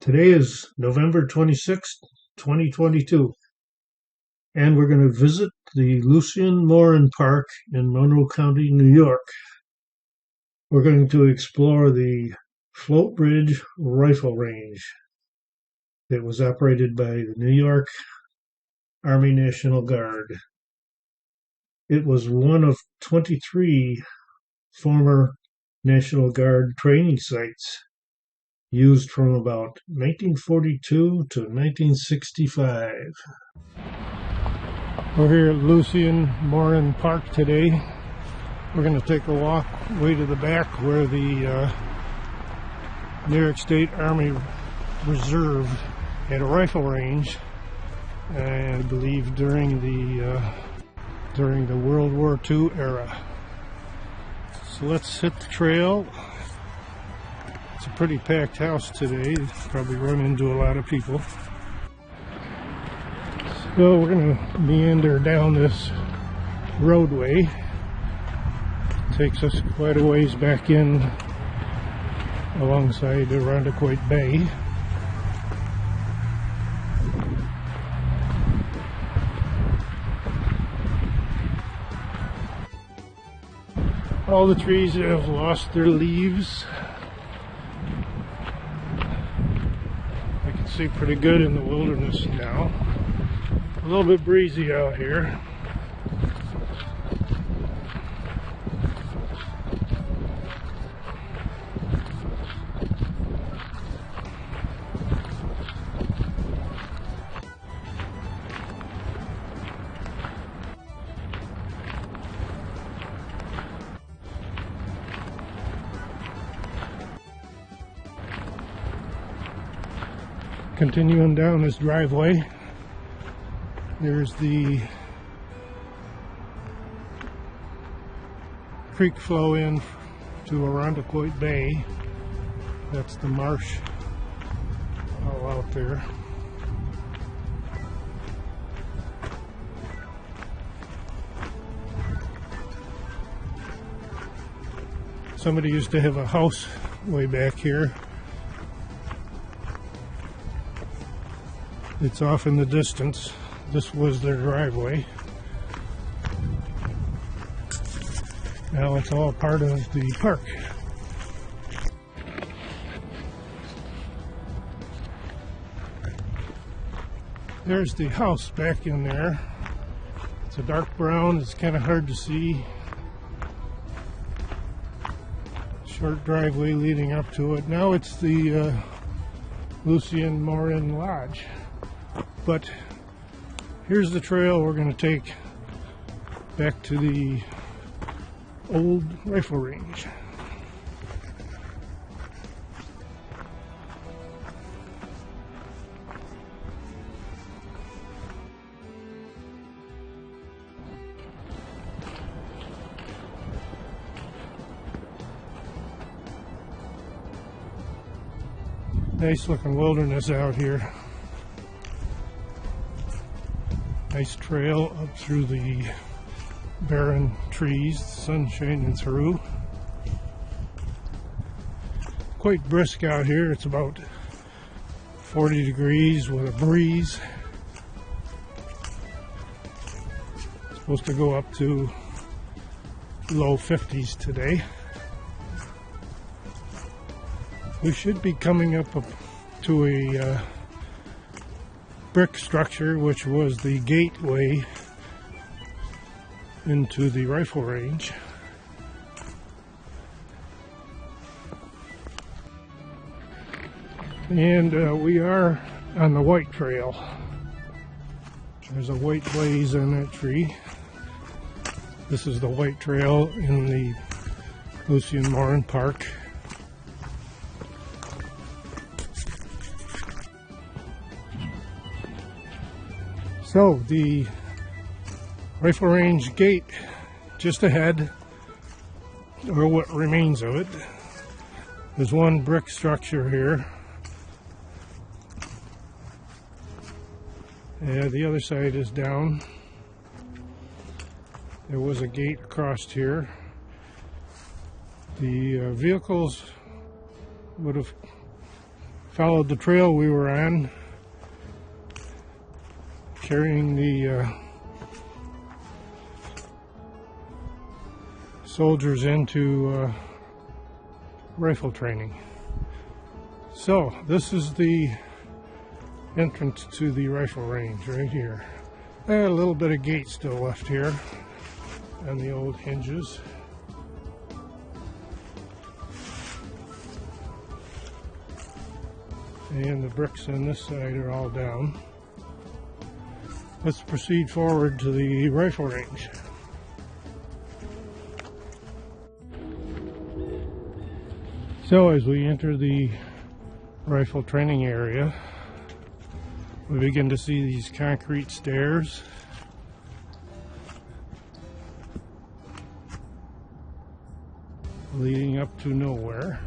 Today is November 26th, 2022, and we're going to visit the Lucien Morin Park in Monroe County, New York. We're going to explore the Float Bridge Rifle Range that was operated by the New York Army National Guard. It was one of 23 former National Guard training sites used from about 1942 to 1965. We're here at Lucien Morin Park today. We're going to take a walk way to the back where the New York State Army Reserve had a rifle range, I believe during the World War II era. So let's hit the trail. It's a pretty packed house today. Probably run into a lot of people. So we're going to meander down this roadway. Takes us quite a ways back in alongside the Irondequoit Bay. All the trees have lost their leaves. I can see pretty good in the wilderness now. A little bit breezy out here. Continuing down this driveway, there's the creek flow in to Irondequoit Bay. That's the marsh all out there. Somebody used to have a house way back here. It's off in the distance. This was their driveway. Now it's all part of the park. There's the house back in there. It's a dark brown. It's kind of hard to see. Short driveway leading up to it. Now it's the Lucien Morin Lodge. But here's the trail we're going to take back to the old rifle range. Nice looking wilderness out here. Nice trail up through the barren trees, the sun shining through. Quite brisk out here. It's about 40 degrees with a breeze. It's supposed to go up to low 50s today. We should be coming up to a brick structure which was the gateway into the rifle range. And we are on the white trail. There's a white blaze on that tree. This is the white trail in the Lucien Morin Park. So the rifle range gate just ahead, or what remains of it, there's one brick structure here. And the other side is down. There was a gate across here. The vehicles would have followed the trail we were on, carrying the soldiers into rifle training. So this is the entrance to the rifle range right here. A little bit of gate still left here on the old hinges. And the bricks on this side are all down. Let's proceed forward to the rifle range. So as we enter the rifle training area, we begin to see these concrete stairs. Leading up to nowhere.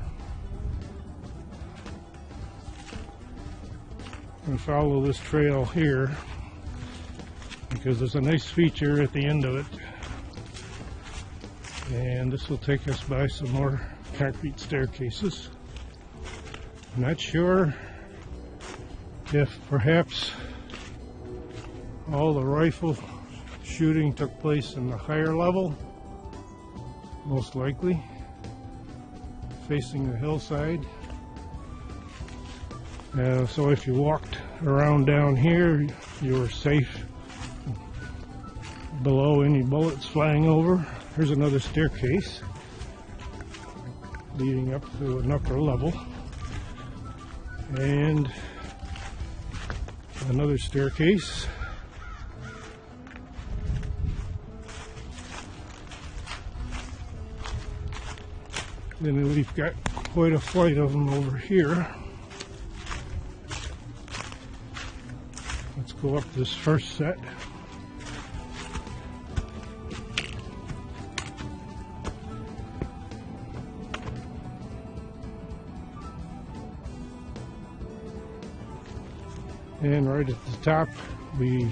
I'm going to follow this trail here because there's a nice feature at the end of it, and this will take us by some more concrete staircases. I'm not sure if perhaps all the rifle shooting took place in the higher level, most likely facing the hillside. So if you walked around down here, you were safe below any bullets flying over. Here's another staircase leading up to an upper level, and another staircase. Then we've got quite a flight of them over here. Let's go up this first set. And right at the top we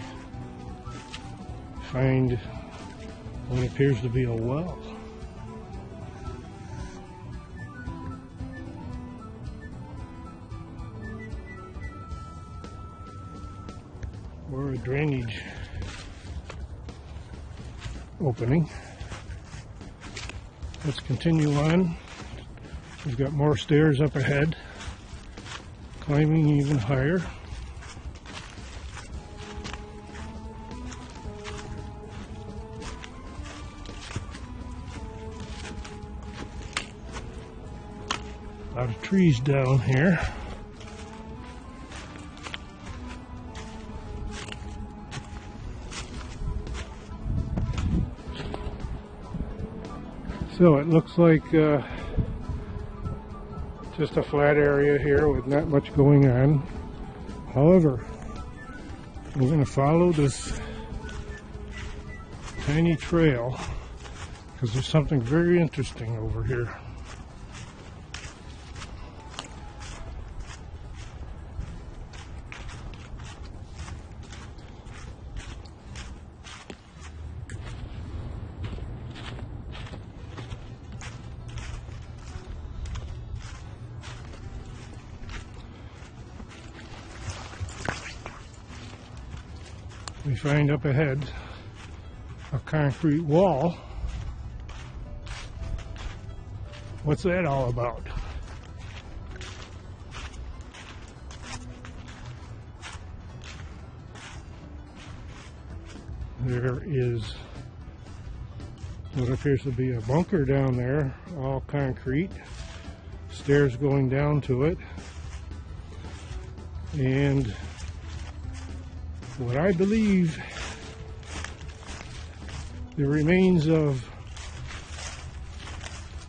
find what appears to be a well. Or a drainage opening. Let's continue on. We've got more stairs up ahead, climbing even higher. A lot of trees down here. So it looks like just a flat area here with not much going on. However, we're going to follow this tiny trail because there's something very interesting over here. We find up ahead a concrete wall. What's that all about? There is what appears to be a bunker down there, all concrete, stairs going down to it, and what I believe the remains of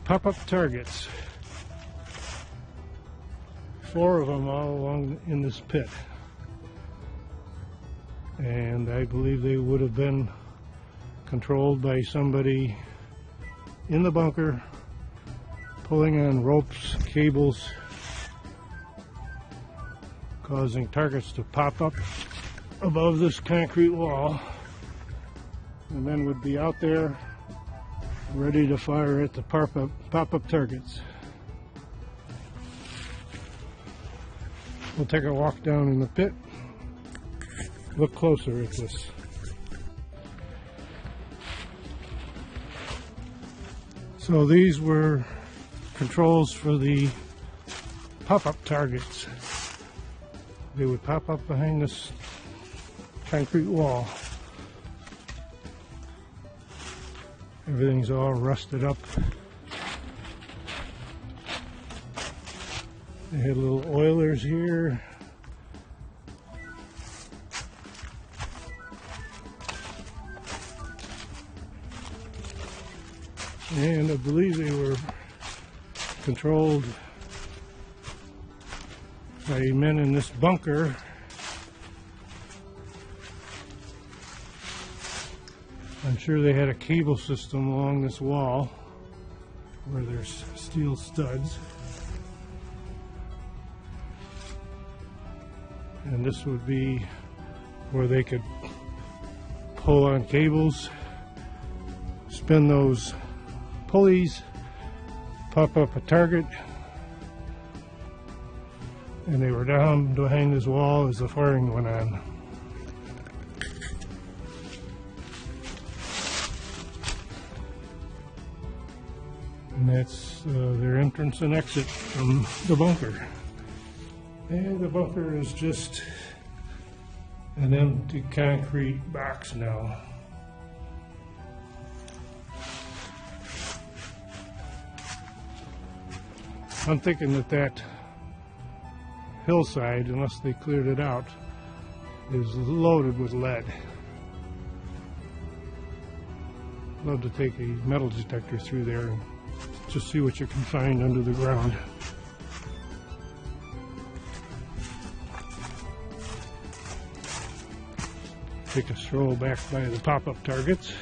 pop-up targets, 4 of them all along in this pit, and I believe they would have been controlled by somebody in the bunker pulling on ropes, cables, causing targets to pop up above this concrete wall, and then would be out there ready to fire at the pop-up targets. We'll take a walk down in the pit, look closer at this. So these were controls for the pop-up targets. They would pop up behind this concrete wall. Everything's all rusted up. They had little oilers here. And I believe they were controlled by men in this bunker. I'm sure they had a cable system along this wall where there's steel studs. And this would be where they could pull on cables, spin those pulleys, pop up a target, and they were down behind this wall as the firing went on. And that's their entrance and exit from the bunker. And the bunker is just an empty concrete box now. I'm thinking that hillside, unless they cleared it out, is loaded with lead. Love to take a metal detector through there and just see what you can find under the ground. Take a stroll back by the pop-up targets.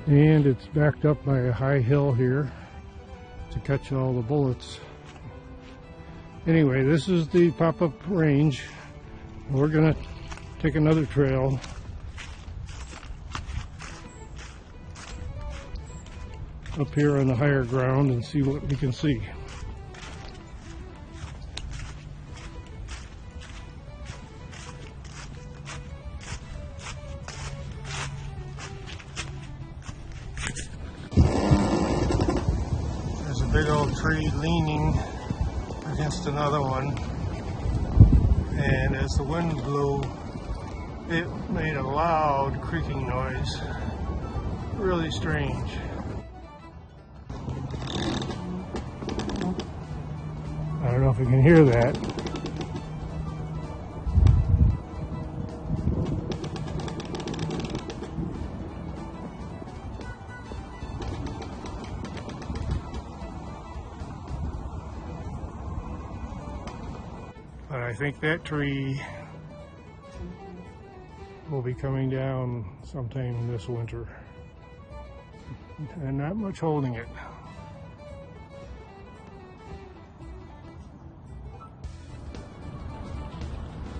And it's backed up by a high hill here to catch all the bullets. Anyway, this is the pop-up range. We're gonna take another trail up here on the higher ground and see what we can see. There's a big old tree leaning against another one, and as the wind blew, it made a loud creaking noise. Really strange. I don't know if you can hear that. But I think that tree will be coming down sometime this winter, and not much holding it.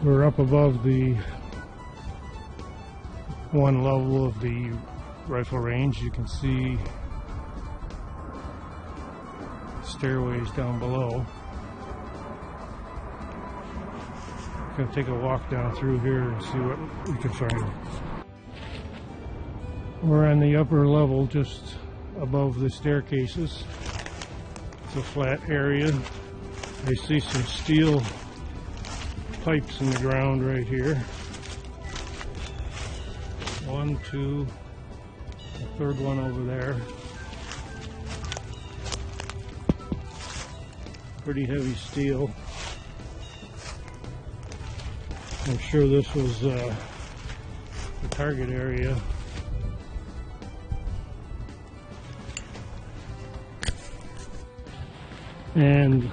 We're up above the one level of the rifle range. You can see stairways down below. Gonna take a walk down through here and see what we can find. We're on the upper level, just above the staircases. It's a flat area. I see some steel pipes in the ground right here. 1, 2, a third one over there. Pretty heavy steel. I'm sure this was the target area. And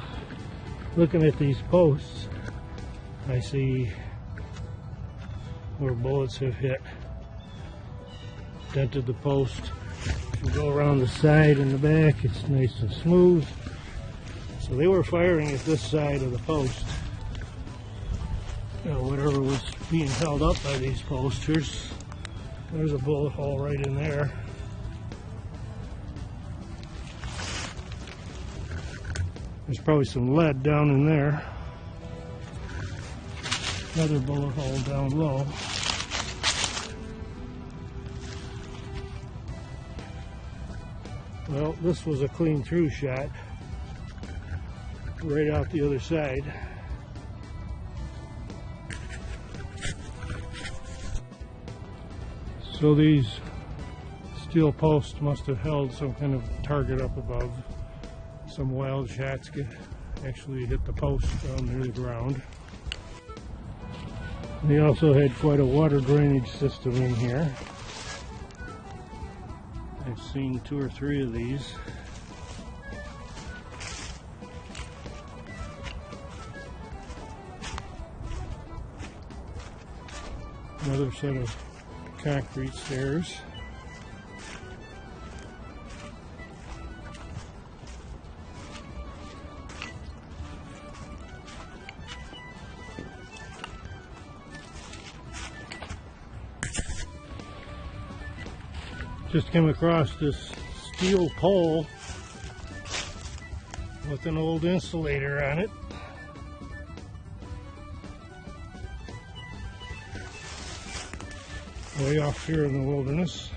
looking at these posts, I see where bullets have hit, dented the post. If you go around the side and the back, it's nice and smooth. So they were firing at this side of the post. You know, whatever was being held up by these posts. There's a bullet hole right in there. There's probably some lead down in there. Another bullet hole down low. Well, this was a clean through shot right out the other side. So these steel posts must have held some kind of target up above. Some wild shots actually hit the post down near the ground. They also had quite a water drainage system in here. I've seen 2 or 3 of these. Another set of concrete stairs. Just came across this steel pole with an old insulator on it. Way off here in the wilderness.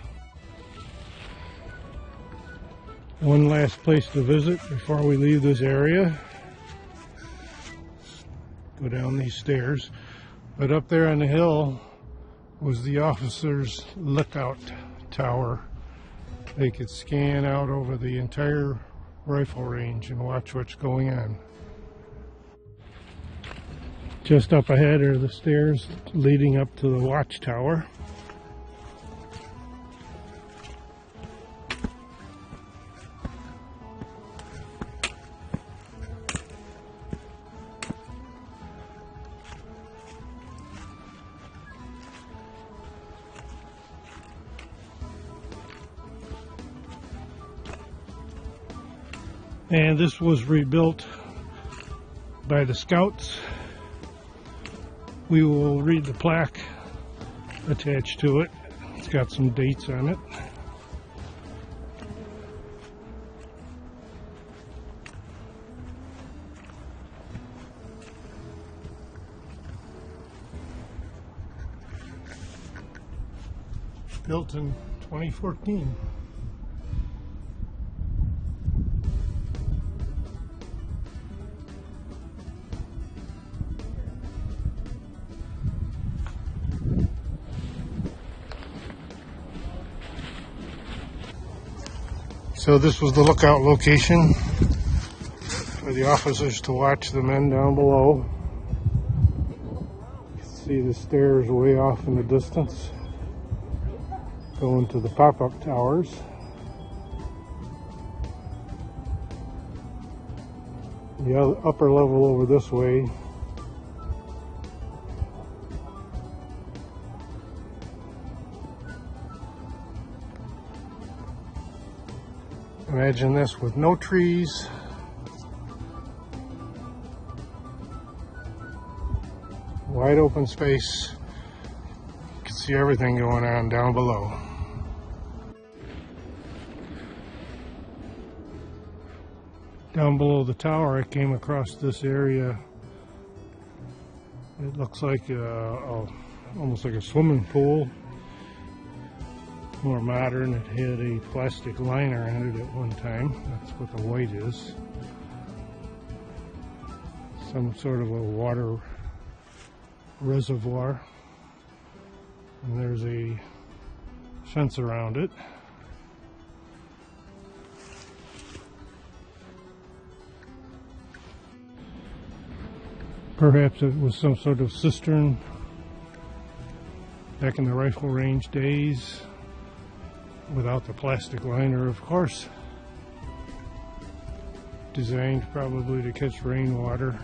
One last place to visit before we leave this area. Go down these stairs. But up there on the hill was the officers' lookout tower. They could scan out over the entire rifle range and watch what's going on. Just up ahead are the stairs leading up to the watchtower. And this was rebuilt by the Scouts. We will read the plaque attached to it. It's got some dates on it. Built in 2014. So this was the lookout location for the officers to watch the men down below. You can see the stairs way off in the distance, going to the pop-up towers. The upper level over this way. Imagine this with no trees, wide open space. You can see everything going on down below. Down below the tower, I came across this area. It looks like almost like a swimming pool. More modern. It had a plastic liner in it at one time. That's what the white is. Some sort of a water reservoir. And there's a fence around it. Perhaps it was some sort of cistern back in the rifle range days. Without the plastic liner, of course. Designed probably to catch rainwater.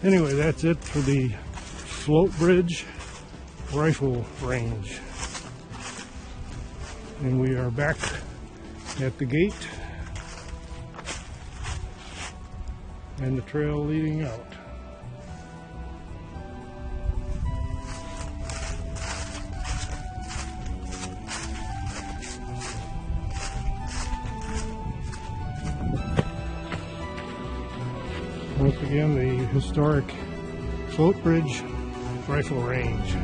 Anyway, that's it for the Float Bridge Rifle Range. And we are back at the gate and the trail leading out. Once again, the historic Float Bridge Rifle Range.